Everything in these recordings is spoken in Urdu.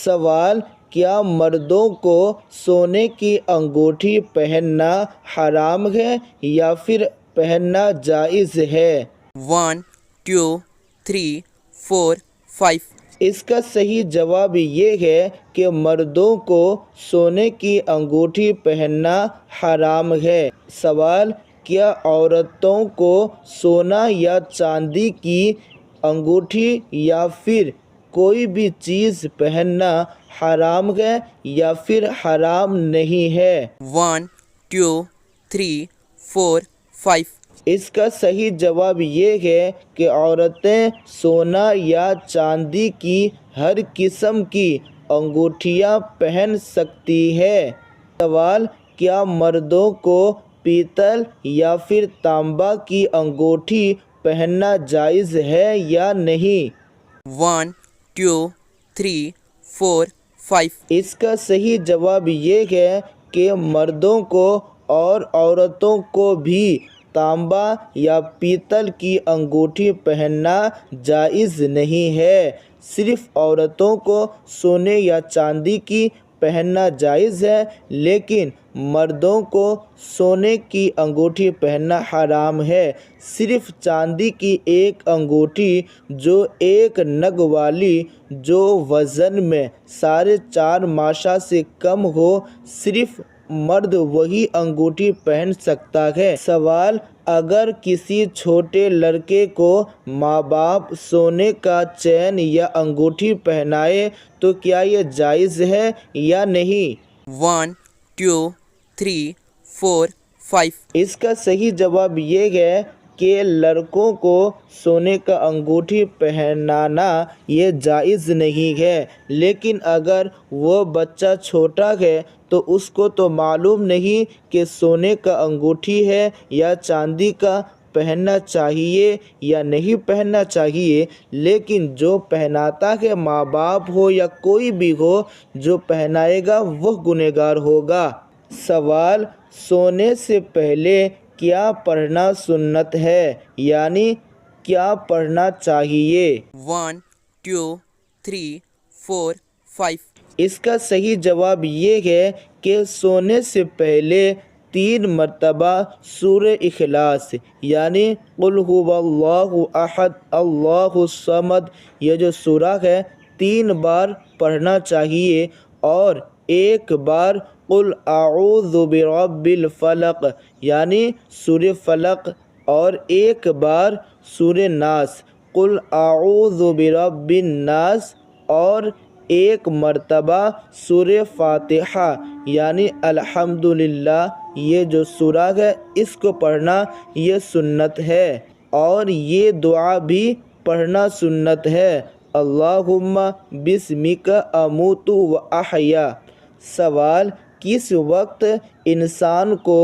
سوال: کیا مردوں کو سونے کی انگوٹھی پہننا حرام ہے یا پھر پہننا جائز ہے؟ 1 2 3 4 5 اس کا صحیح جواب یہ ہے کہ مردوں کو سونے کی انگوٹھی پہننا حرام ہے۔ سوال: کیا عورتوں کو سونا یا چاندی کی انگوٹھی یا پھر کوئی بھی چیز پہننا حرام ہے یا پھر حرام نہیں ہے؟ 1 2 3 4 5 اس کا صحیح جواب یہ ہے کہ عورتیں سونا یا چاندی کی ہر قسم کی انگوٹھیاں پہن سکتی ہیں۔ سوال: کیا مردوں کو پیتل یا پھر تانبا کی انگوٹھی پہننا جائز ہے یا نہیں؟ 1 2 3 4 5 اس کا صحیح جواب یہ ہے کہ مردوں کو اور عورتوں کو بھی تانبا یا پیتل کی انگوٹھی پہننا جائز نہیں ہے۔ صرف عورتوں کو سونے یا چاندی کی پہننا جائز ہے، لیکن مردوں کو سونے کی انگوٹھی پہننا حرام ہے۔ صرف چاندی کی ایک انگوٹھی جو ایک نگ والی، جو وزن میں 4.5 ماشا سے کم ہو، صرف مرد وہی انگوٹھی پہن سکتا ہے۔ سوال: اگر کسی چھوٹے لڑکے کو ماں باپ سونے کا چین یا انگوٹھی پہنائے تو کیا یہ جائز ہے یا نہیں؟ 1 2 3 4 5 اس کا صحیح جواب یہ ہے کہ لڑکوں کو سونے کا انگوٹھی پہنانا یہ جائز نہیں ہے، لیکن اگر وہ بچہ چھوٹا ہے تو اس کو تو معلوم نہیں کہ سونے کا انگوٹھی ہے یا چاندی کا، پہننا چاہیے یا نہیں پہننا چاہیے، لیکن جو پہناتا ہے ماں باپ ہو یا کوئی بھی ہو، جو پہنائے گا وہ گنہگار ہوگا۔ سوال: سونے سے پہلے کیا پڑھنا سنت ہے، یعنی کیا پڑھنا چاہیے؟ 1 2 3 4 5 اس کا صحیح جواب یہ ہے کہ سونے سے پہلے 3 مرتبہ سورہ اخلاص یعنی قل هو اللہ احد اللہ الصمد، یہ جو سورہ ہے 3 بار پڑھنا چاہیے، اور 1 بار قل اعوذ برب الفلق یعنی سورہ فلق، اور 1 بار سورہ ناس قل اعوذ برب الناس، اور 1 مرتبہ سورہ فاتحہ یعنی الحمدللہ، یہ جو سورہ ہے اس کو پڑھنا یہ سنت ہے، اور یہ دعا بھی پڑھنا سنت ہے، اللہم بسمک اموت و احیا۔ سوال: کس وقت انسان کو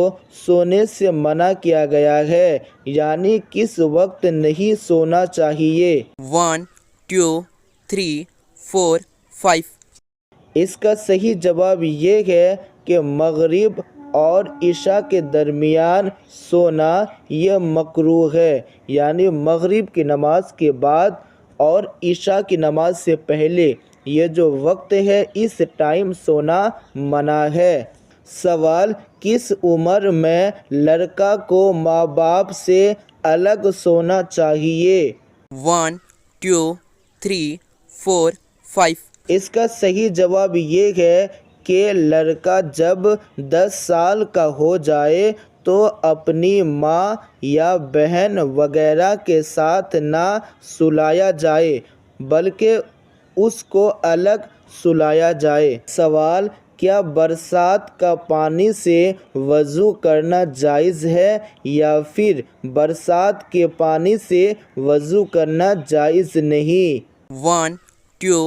سونے سے منع کیا گیا ہے، یعنی کس وقت نہیں سونا چاہیے؟ 1 2 3 4 5 اس کا صحیح جواب یہ ہے کہ مغرب اور عشاء کے درمیان سونا یہ مکروہ ہے، یعنی مغرب کی نماز کے بعد اور عشاء کی نماز سے پہلے یہ جو وقت ہے اس ٹائم سونا منع ہے۔ سوال: کس عمر میں لڑکا کو ماں باپ سے الگ سونا چاہیے؟ 1 2 3 4 5 اس کا صحیح جواب یہ ہے کہ لڑکا جب 10 سال کا ہو جائے تو اپنی ماں یا بہن وغیرہ کے ساتھ نہ سلایا جائے، بلکہ اس کو الگ سلایا جائے۔ سوال: کیا برسات کا پانی سے وضو کرنا جائز ہے یا پھر برسات کے پانی سے وضو کرنا جائز نہیں؟ 1 2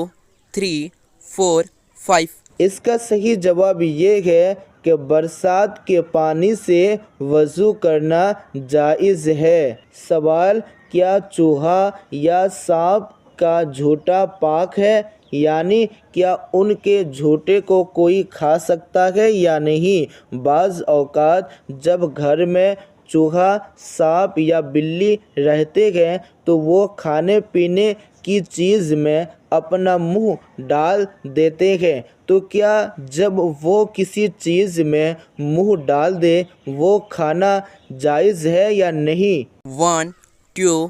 3 4 5 اس کا صحیح جواب یہ ہے کہ برسات کے پانی سے وضو کرنا جائز ہے۔ سوال: کیا چوہا یا سانپ کا جھوٹا پاک ہے، یعنی کیا ان کے جھوٹے کو کوئی کھا سکتا ہے یا نہیں؟ بعض اوقات جب گھر میں چوہا سانپ یا بلی رہتے ہیں تو وہ کھانے پینے کی چیز میں اپنا منہ ڈال دیتے ہیں، تو کیا جب وہ کسی چیز میں منہ ڈال دے وہ کھانا جائز ہے یا نہیں؟ 1 2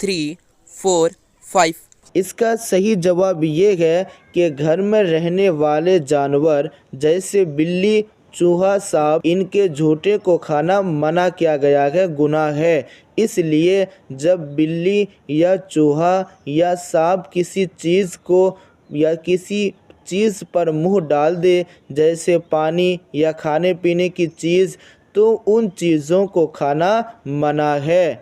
3 4 5 اس کا صحیح جواب یہ ہے کہ گھر میں رہنے والے جانور جیسے بلی، چوہا، سانپ، ان کے جھوٹے کو کھانا منع کیا گیا ہے، گناہ ہے۔ اس لیے جب بلی یا چوہا یا سانپ کسی چیز کو یا کسی چیز پر منہ ڈال دے جیسے پانی یا کھانے پینے کی چیز، تو ان چیزوں کو کھانا منع ہے۔